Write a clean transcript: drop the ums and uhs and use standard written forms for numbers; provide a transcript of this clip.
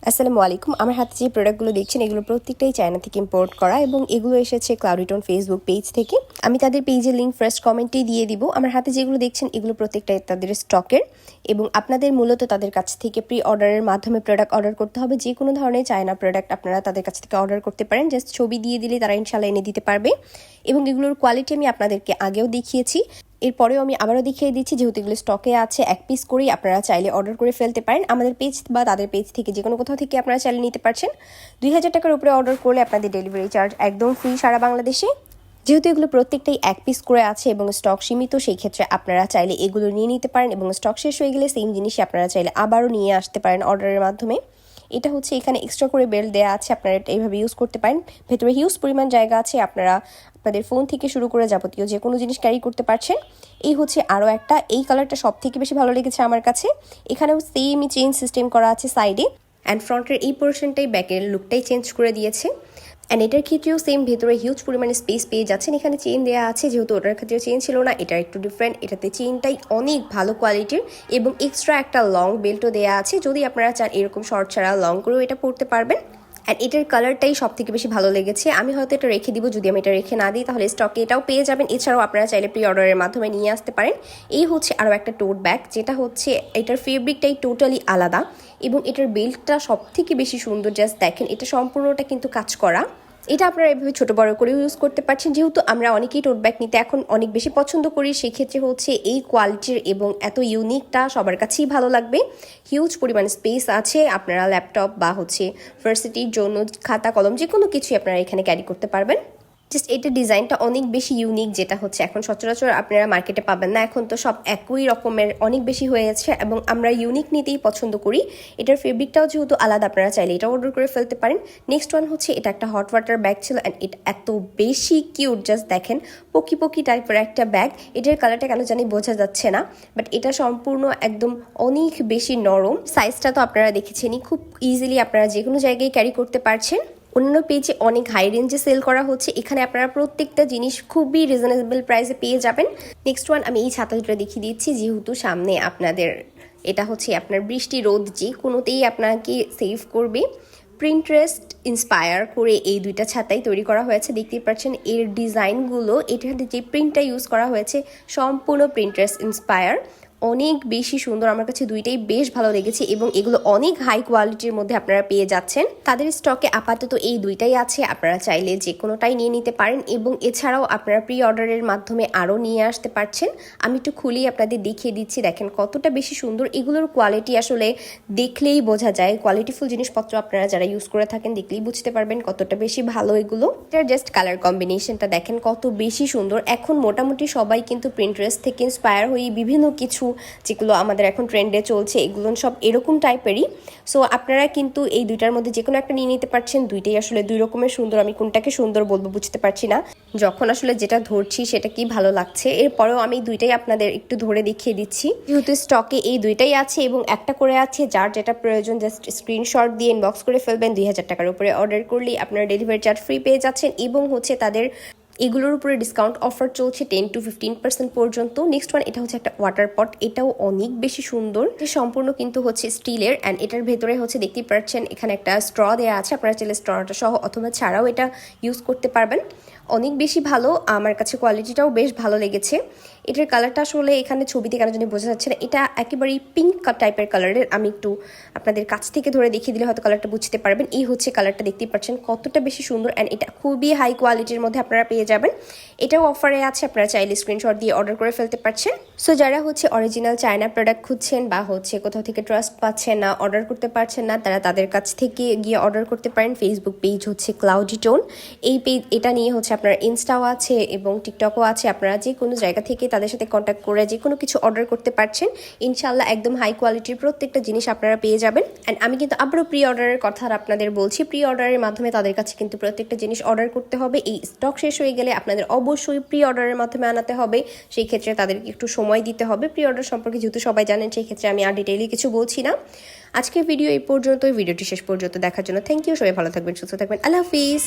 আসসালামু আলাইকুম। আমার হাতে যে প্রোডাক্টগুলো দেখছেন এগুলো প্রত্যেকটাই চায়না থেকে ইম্পোর্ট করা এবং এগুলো এসেছে ক্লাউডিটন ফেসবুক পেজ থেকে। আমি তাদের পেজের লিঙ্ক ফার্স্ট কমেন্টেই দিয়ে দিব। আমার হাতে যেগুলো দেখছেন এগুলো প্রত্যেকটাই তাদের স্টকের এবং আপনাদের মূলত তাদের কাছ থেকে প্রি অর্ডারের মাধ্যমে প্রোডাক্ট অর্ডার করতে হবে। যে কোনো ধরনের চায়না প্রোডাক্ট আপনারা তাদের কাছ থেকে অর্ডার করতে পারেন, জাস্ট ছবি দিয়ে দিলে তারা ইনশাল্লাহ এনে দিতে পারবে এবং এগুলোর কোয়ালিটি আমি আপনাদেরকে আগেও দেখিয়েছি। এরপরেও আমি আবারও দেখিয়ে দিচ্ছি, যেহেতু এগুলো স্টকে আছে এক পিস করেই আপনারা চাইলে অর্ডার করে ফেলতে পারেন। আমাদের পেজ বা তাদের পেজ থেকে যে কোনো কোথাও থেকে আপনারা চাইলে নিতে পারছেন। 2000 টাকার উপরে অর্ডার করলে আপনাদের ডেলিভারি চার্জ একদম ফ্রি সারা বাংলাদেশে। যেহেতু এগুলো প্রত্যেকটাই এক পিস করে আছে এবং স্টক সীমিত, সেই ক্ষেত্রে আপনারা চাইলে এগুলো নিয়ে নিতে পারেন এবং স্টক শেষ হয়ে গেলে সেম জিনিসই আপনারা চাইলে আবারও নিয়ে আসতে পারেন অর্ডারের মাধ্যমে। এটা হচ্ছে এখানে এক্সট্রা করে বেল্ট দেওয়া আছে, আপনারা এটা এইভাবে ইউজ করতে পারেন। ভেতরে হিউজ পরিমাণ জায়গা আছে, আপনারা আপনাদের ফোন থেকে শুরু করে যাবতীয় যে কোনো জিনিস ক্যারি করতে পারছেন। এই হচ্ছে আরও একটা, এই কালারটা সব থেকে বেশি ভালো লেগেছে আমার কাছে। এখানেও সেমই চেইন সিস্টেম করা আছে সাইডে, অ্যান্ড ফ্রন্টের এই পোর্শনটাই ব্যাকের লুকটাই চেঞ্জ করে দিয়েছে। অ্যান্ড এটার ক্ষেত্রেও সেম ভেতরে হিউজ পরিমাণে স্পেস পেয়ে যাচ্ছেন। এখানে চেইন দেওয়া আছে, যেহেতু ওটার ক্ষেত্রে চেইন ছিল না, এটা একটু ডিফারেন্ট। এটাতে চেইনটাই অনেক ভালো কোয়ালিটির এবং এক্সট্রা একটা লং বেল্টও দেওয়া আছে। যদি আপনারা চান এরকম শর্ট ছাড়া লং করেও এটা পরতে পারবেন। অ্যান্ড এটার কালারটাই সব থেকে বেশি ভালো লেগেছে। আমি হয়তো এটা রেখে দিব, যদি আমি এটা রেখে না দিই তাহলে স্টকে এটাও পেয়ে যাবেন। এছাড়াও আপনারা চাইলে প্রি অর্ডারের মাধ্যমে নিয়ে আসতে পারেন। এই হচ্ছে আরও একটা টোট ব্যাগ, যেটা হচ্ছে এটার ফেব্রিকটাই টোটালি আলাদা এবং এটার বেল্টটা সব থেকে বেশি সুন্দর। জাস্ট দেখেন, এটা সম্পূর্ণটা কিন্তু কাজ করা। এটা আপনারা এভাবে ছোটো বড়ো করে ইউজ করতে পারছেন। যেহেতু আমরা অনেকেই টোট ব্যাগ নিতে এখন অনেক বেশি পছন্দ করি, সেক্ষেত্রে হচ্ছে এই কোয়ালিটির এবং এত ইউনিকটা সবার কাছেই ভালো লাগবে। হিউজ পরিমাণ স্পেস আছে, আপনারা ল্যাপটপ বা হচ্ছে ভার্সিটির জন্য খাতা কলম যে কোনো কিছুই আপনারা এখানে ক্যারি করতে পারবেন। জাস্ট এটা ডিজাইনটা অনেক বেশি ইউনিক, যেটা হচ্ছে এখন সচরাচর আপনারা মার্কেটে পাবেন না। এখন তো সব একই রকমের অনেক বেশি হয়ে যাচ্ছে এবং আমরা ইউনিক নিতেই পছন্দ করি। এটার ফেব্রিকটাও যেহেতু আলাদা, আপনারা চাইলে এটা অর্ডার করে ফেলতে পারেন। নেক্সট ওয়ান হচ্ছে এটা একটা হট ওয়াটার ব্যাগ ছিল অ্যান্ড এটা এত বেশি কিউট। জাস্ট দেখেন, পকি পকি টাইপের একটা ব্যাগ। এটার কালারটা কেন জানি বোঝা যাচ্ছে না, বাট এটা সম্পূর্ণ একদম অনেক বেশি নরম। সাইজটা তো আপনারা দেখেছেনই, খুব ইজিলি আপনারা যে কোনো জায়গায় ক্যারি করতে পারছেন। অন্য পেজে অনেক হাই রেঞ্জে সেল করা হচ্ছে, এখানে আপনারা প্রত্যেকটা জিনিস খুবই রিজনেবল প্রাইসে পেয়ে যাবেন। নেক্সট ওয়ান আমি এই ছাতা দুটো দেখিয়ে দিচ্ছি, যেহেতু সামনে আপনাদের এটা হচ্ছে আপনার বৃষ্টি রোদ যে কোনোতেই আপনাকে সেভ করবে। প্রিন্টারেস্ট ইন্সপায়ার করে এই দুইটা ছাতাই তৈরি করা হয়েছে। দেখতেই পাচ্ছেন এর ডিজাইনগুলো, এটার যে প্রিন্টটা ইউজ করা হয়েছে সম্পূর্ণ প্রিন্টারেস্ট ইন্সপায়ার। অনেক বেশি সুন্দর, আমার কাছে দুইটাই বেশ ভালো লেগেছে এবং এগুলো অনেক হাই কোয়ালিটির মধ্যে আপনারা পেয়ে যাচ্ছেন। তাদের স্টকে আপাতত এই দুইটাই আছে, আপনারা চাইলে যে কোনোটাই নিয়ে নিতে পারেন এবং এছাড়াও আপনারা প্রি অর্ডারের মাধ্যমে আরও নিয়ে আসতে পারছেন। আমি একটু খুলেই আপনাদের দেখিয়ে দিচ্ছি, দেখেন কতটা বেশি সুন্দর। এগুলোর কোয়ালিটি আসলে দেখলেই বোঝা যায়। কোয়ালিটিফুল জিনিসপত্র আপনারা যারা ইউজ করে থাকেন দেখলেই বুঝতে পারবেন কতটা বেশি ভালো এগুলো। এটার জাস্ট কালার কম্বিনেশনটা দেখেন কত বেশি সুন্দর। এখন মোটামুটি সবাই কিন্তু প্রিন্টারেস্ট থেকে ইন্সপায়ার হয়ে বিভিন্ন কিছু যেগুলো আমাদের এখন ট্রেন্ডে চলছে এগুলো সব এরকম টাইপেরই। সো আপনারা কিন্তু এই দুইটার মধ্যে যে কোনো একটা নিয়ে নিতে পারছেন। দুইটাই আসলে দুই রকমের সুন্দর, আমি কোনটাকে সুন্দর বলবো বুঝতে পারছি না, যখন আসলে যেটা ধরছি সেটা কি ভালো লাগছে। এরপরেও আমি দুইটাই আপনাদের একটু ধরে দেখিয়ে দিচ্ছি, যেহেতু স্টকে এই দুইটাই আছে এবং একটা করে আছে। যার যেটা প্রয়োজন জাস্ট স্ক্রিনশট দিয়ে ইনবক্স করে ফেলবেন। 2000 টাকার উপরে অর্ডার করলেই আপনারা ডেলিভারি চার্জ ফ্রি পেয়ে যাচ্ছেন এবং হচ্ছে তাদের এগুলোর উপরে ডিসকাউন্ট অফার চলছে 10 to 15% পর্যন্ত। নেক্সট ওয়ান, এটা হচ্ছে একটা ওয়াটার পট, এটাও অনেক বেশি সুন্দর। এটা সম্পূর্ণ কিন্তু হচ্ছে স্টিলের অ্যান্ড এটার ভেতরে হচ্ছে দেখতেই পাচ্ছেন এখানে একটা স্ট্র দেওয়া আছে, আপনারা চাইলে স্ট্রটা সহ অথবা ছাড়াও এটা ইউজ করতে পারবেন। অনেক বেশি ভালো, আমার কাছে কোয়ালিটিটাও বেশ ভালো লেগেছে। এটার কালারটা আসলে এখানে ছবিতে কেন জানি বোঝা যাচ্ছে না, এটা একেবারেই পিঙ্ক টাইপের কালারের। আমি একটু আপনাদের কাছ থেকে ধরে দেখিয়ে দিলে হয়তো কালারটা বুঝতে পারবেন। এই হচ্ছে কালারটা, দেখতেই পাচ্ছেন কতটা বেশি সুন্দর অ্যান্ড এটা খুবই হাই কোয়ালিটির মধ্যে আপনারা পেয়ে যাবেন। এটাও অফারে আছে, আপনারা চাইলে স্ক্রিনশট দিয়ে অর্ডার করে ফেলতে পারছেন। সো যারা হচ্ছে অরিজিনাল চায়না প্রোডাক্ট খুঁজছেন বা হচ্ছে কোথাও থেকে ট্রাস্ট পাচ্ছেন না, অর্ডার করতে পারছেন না, তারা তাদের কাছ থেকে গিয়ে অর্ডার করতে পারেন। ফেসবুক পেজ হচ্ছে ক্লাউডিটন, এই পেজ এটা নিয়ে হচ্ছে আপনার ইনস্টাও আছে এবং টিকটকও আছে। আপনারা যে কোনো জায়গা থেকে তাদের সাথে কন্ট্যাক্ট করে যে কোনো কিছু অর্ডার করতে পারছেন। ইনশাল্লাহ একদম হাই কোয়ালিটির প্রত্যেকটা জিনিস আপনারা পেয়ে যাবেন। অ্যান্ড আমি কিন্তু আবারও প্রি অর্ডারের কথা আপনাদের বলছি, প্রি অর্ডারের মাধ্যমে তাদের কাছে কিন্তু প্রত্যেকটা জিনিস অর্ডার করতে হবে। এই স্টক শেষ হয়ে গেলে আপনাদের অবশ্যই প্রি অর্ডারের মাধ্যমে আনাতে হবে, সেই ক্ষেত্রে তাদেরকে একটু সময় দিতে হবে। প্রি অর্ডার সম্পর্কে যেহেতু সবাই জানেন, সেই ক্ষেত্রে আমি আর ডিটেইলি কিছু বলছি না। আজকের ভিডিও এই পর্যন্ত, ভিডিওটি শেষ পর্যন্ত দেখার জন্য থ্যাংক ইউ। সবাই ভালো থাকবেন, সুস্থ থাকবেন, আল্লাহ হাফিজ।